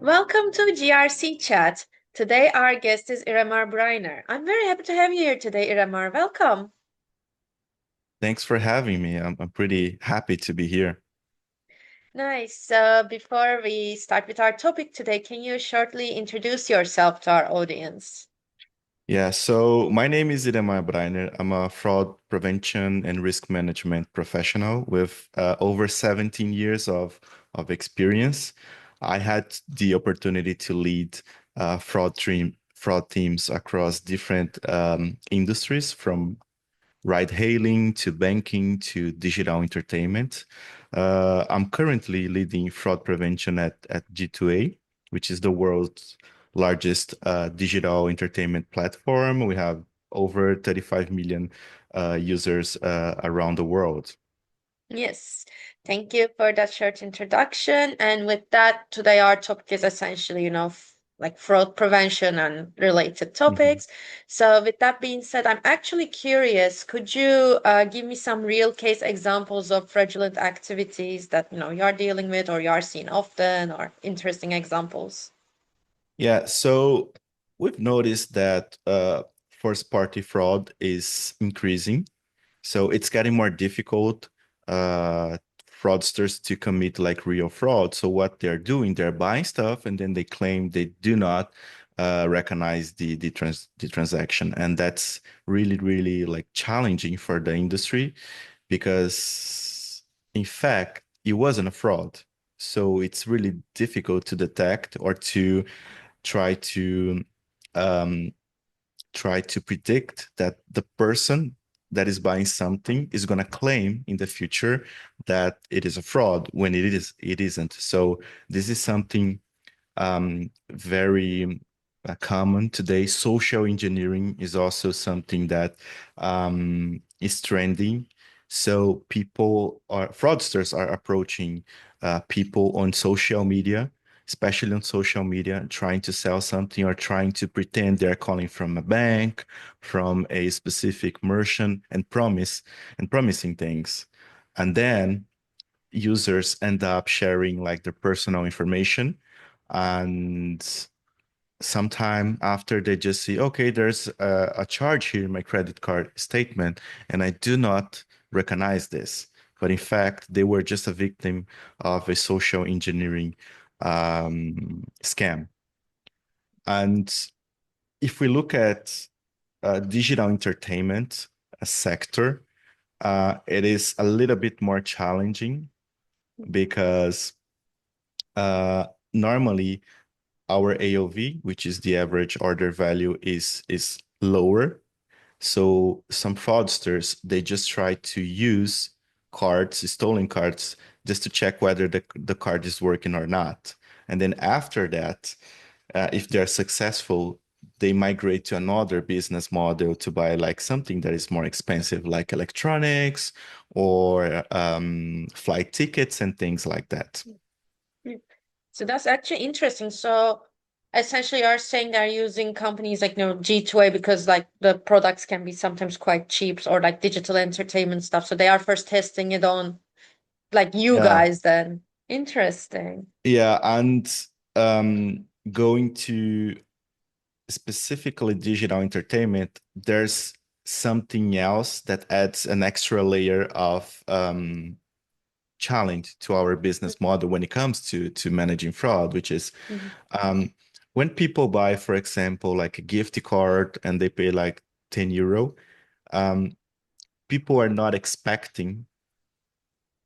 Welcome to GRC Chat. Today our guest is Iremar Brayner. I'm very happy to have you here today, Iremar. Welcome. Thanks for having me. I'm pretty happy to be here. Nice. Before we start with our topic today, can you shortly introduce yourself to our audience? Yeah, so my name is Iremar Brayner. I'm a fraud prevention and risk management professional with over 17 years of experience. I had the opportunity to lead fraud teams across different industries, from ride hailing to banking to digital entertainment. I'm currently leading fraud prevention at G2A, which is the world's largest digital entertainment platform. We have over 35 million users around the world. Yes, thank you for that short introduction. And with that, today our topic is essentially, like fraud prevention and related Mhm. topics. So with that being said, I'm actually curious, could you give me some real case examples of fraudulent activities that, you're dealing with or you're seeing often or interesting examples? Yeah, so we've noticed that first party fraud is increasing. So it's getting more difficult fraudsters to commit like real fraud. So what they're doing, they're buying stuff and then they claim they do not recognize the transaction, and that's really like challenging for the industry because in fact it wasn't a fraud. So it's really difficult to detect or to try to um, try to predict that the person that is buying something is going to claim in the future that it is a fraud when it isn't. So this is something very common today. Social engineering is also something that is trending. So fraudsters are approaching people on social media, especially on social media, trying to sell something or trying to pretend they're calling from a bank, from a specific merchant, and promising things. And then users end up sharing like their personal information, and sometime after they just see, okay, there's a charge here in my credit card statement, and I do not recognize this. But in fact, they were just a victim of a social engineering scam. And if we look at digital entertainment sector, it is a little bit more challenging because uh, normally our AOV, which is the average order value, is lower. So some fraudsters, they just try to use cards, stolen cards, just to check whether the card is working or not. And then after that, if they're successful, they migrate to another business model to buy like something that is more expensive, like electronics or flight tickets and things like that. Mm. So that's actually interesting. So essentially you're saying they're using companies like, G2A because like the products can be sometimes quite cheap or like digital entertainment stuff. So they are first testing it on like you Yeah. guys then. Interesting. Yeah, and going to specifically digital entertainment, there's something else that adds an extra layer of challenge to our business model when it comes to managing fraud, which is Mhm. um, when people buy, for example, like a gift card and they pay like €10, um, people are not expecting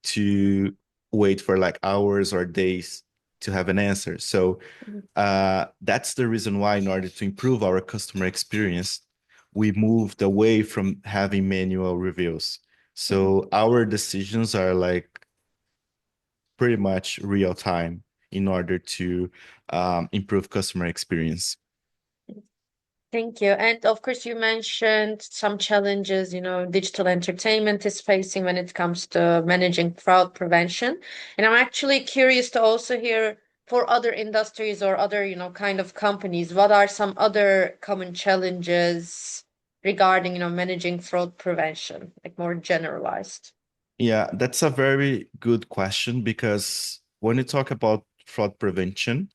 to wait for like hours or days to have an answer. So Mhm. that's the reason why, in order to improve our customer experience, we moved away from having manual reviews. Mhm. So our decisions are like pretty much real time in order to improve customer experience. Thank you. And of course, you mentioned some challenges, digital entertainment is facing when it comes to managing fraud prevention. And I'm actually curious to also hear for other industries or other, kind of companies, what are some other common challenges regarding, managing fraud prevention, like more generalized? Yeah, that's a very good question because when you talk about fraud prevention,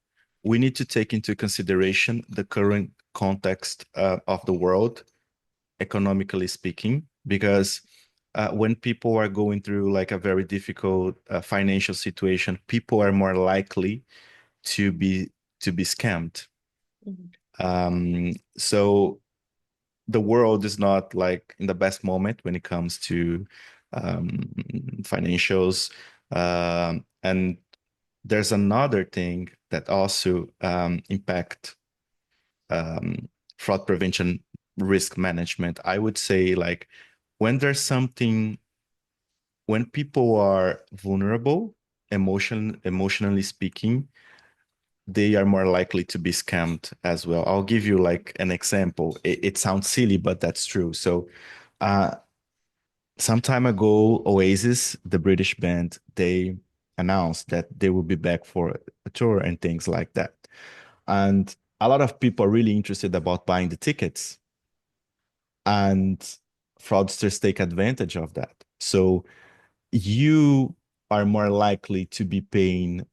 we need to take into consideration the current context of the world, economically speaking, because when people are going through like a very difficult financial situation, people are more likely to be scammed. Mhm. So the world is not like in the best moment when it comes to financials. And there's another thing that also impact fraud prevention, risk management. I would say like when there's something, when people are vulnerable, emotionally speaking, they are more likely to be scammed as well. I'll give you like an example. It sounds silly, but that's true. So, uh, some time ago, Oasis, the British band, they announced that they will be back for a tour and things like that. And a lot of people are really interested about buying the tickets, and fraudsters take advantage of that. So you are more likely to be paying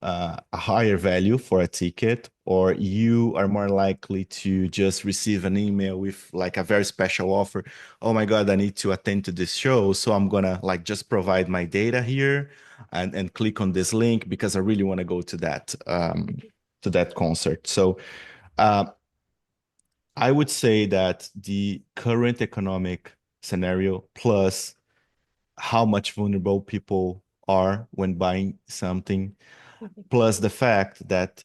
a higher value for a ticket, or you are more likely to just receive an email with like a very special offer. Oh my God, I need to attend to this show. So I'm gonna like just provide my data here and click on this link because I really want to go to that concert. So uh, I would say that the current economic scenario plus how much vulnerable people are when buying something, plus the fact that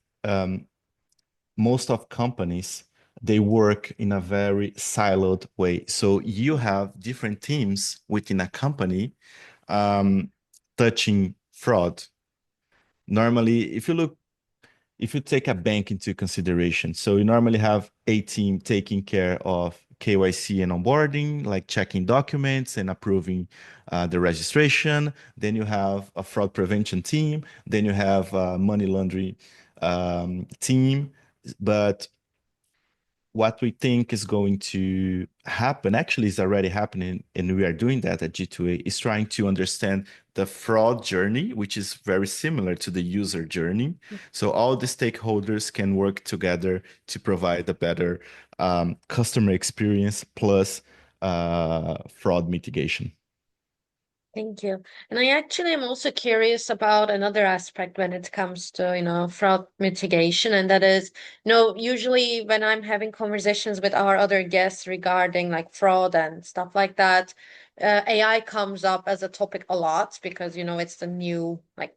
most of companies, they work in a very siloed way. So you have different teams within a company um, touching fraud. Normally, if you take a bank into consideration, so you normally have a team taking care of KYC and onboarding, like checking documents and approving the registration. Then you have a fraud prevention team. Then you have a money laundering team. But what we think is going to happen actually is already happening, and we are doing that at G2A, is trying to understand the fraud journey, which is very similar to the user journey. So all the stakeholders can work together to provide a better customer experience plus fraud mitigation. Thank you. And I actually am also curious about another aspect when it comes to, fraud mitigation. And that is, usually when I'm having conversations with our other guests regarding like fraud and stuff like that, AI comes up as a topic a lot because, it's the new like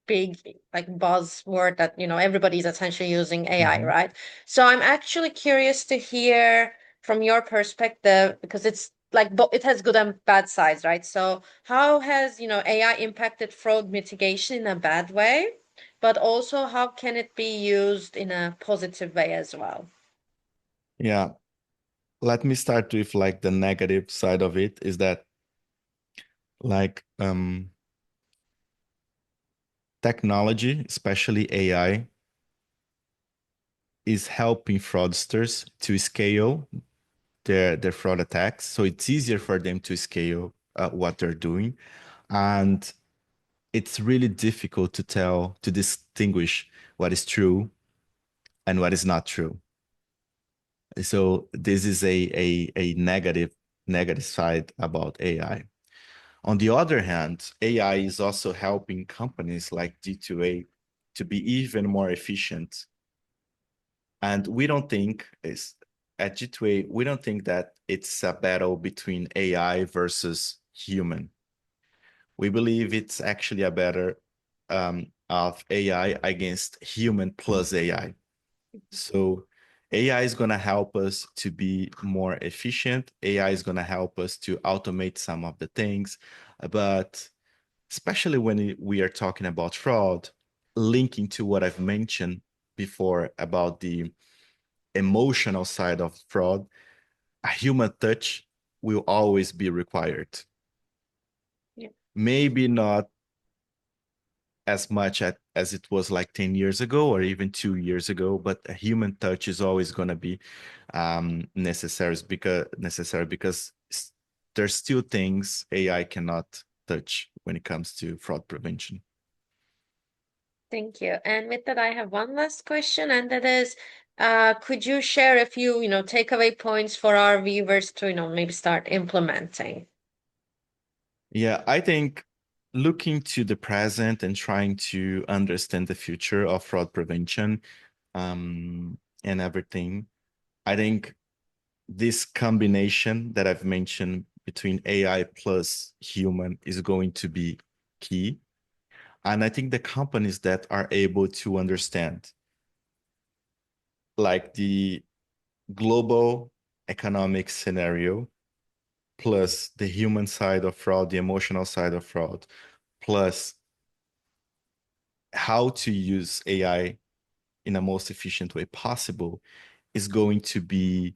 big like buzzword that, everybody's essentially using AI, Mhm. right? So I'm actually curious to hear from your perspective because it's like it has good and bad sides, right? So how has, AI impacted fraud mitigation in a bad way, but also how can it be used in a positive way as well? Yeah, let me start with like the negative side of it is that like technology, especially AI, is helping fraudsters to scale their fraud attacks. So it's easier for them to scale what they're doing. And it's really difficult to distinguish what is true and what is not true. So this is a negative side about AI. On the other hand, AI is also helping companies like D2A to be even more efficient. And we don't think is at G2A, we don't think that it's a battle between AI versus human. We believe it's actually a battle of AI against human plus AI. So AI is going to help us to be more efficient. AI is going to help us to automate some of the things. But especially when we are talking about fraud, linking to what I've mentioned before about the emotional side of fraud, a human touch will always be required. Yeah. Maybe not as much as it was like 10 years ago or even 2 years ago, but a human touch is always going to be necessary because there's still things AI cannot touch when it comes to fraud prevention. Thank you. And with that, I have one last question, and that is, could you share a few, takeaway points for our viewers to, maybe start implementing? Yeah, I think looking to the present and trying to understand the future of fraud prevention and everything, I think this combination that I've mentioned between AI plus human is going to be key. And I think the companies that are able to understand like the global economic scenario plus the human side of fraud, the emotional side of fraud, plus how to use AI in a most efficient way possible is going to be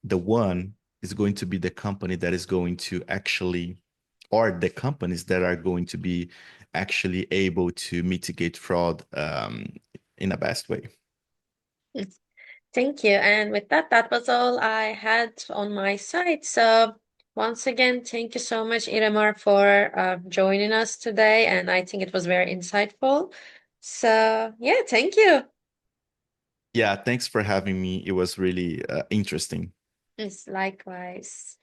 the one is going to be the company that is going to actually, or the companies that are going to be actually able to mitigate fraud in a best way. Yes. Thank you. And with that, that was all I had on my side. So once again, thank you so much, Iremar, for joining us today. And I think it was very insightful. So yeah, thank you. Yeah, thanks for having me. It was really interesting. Yes, likewise.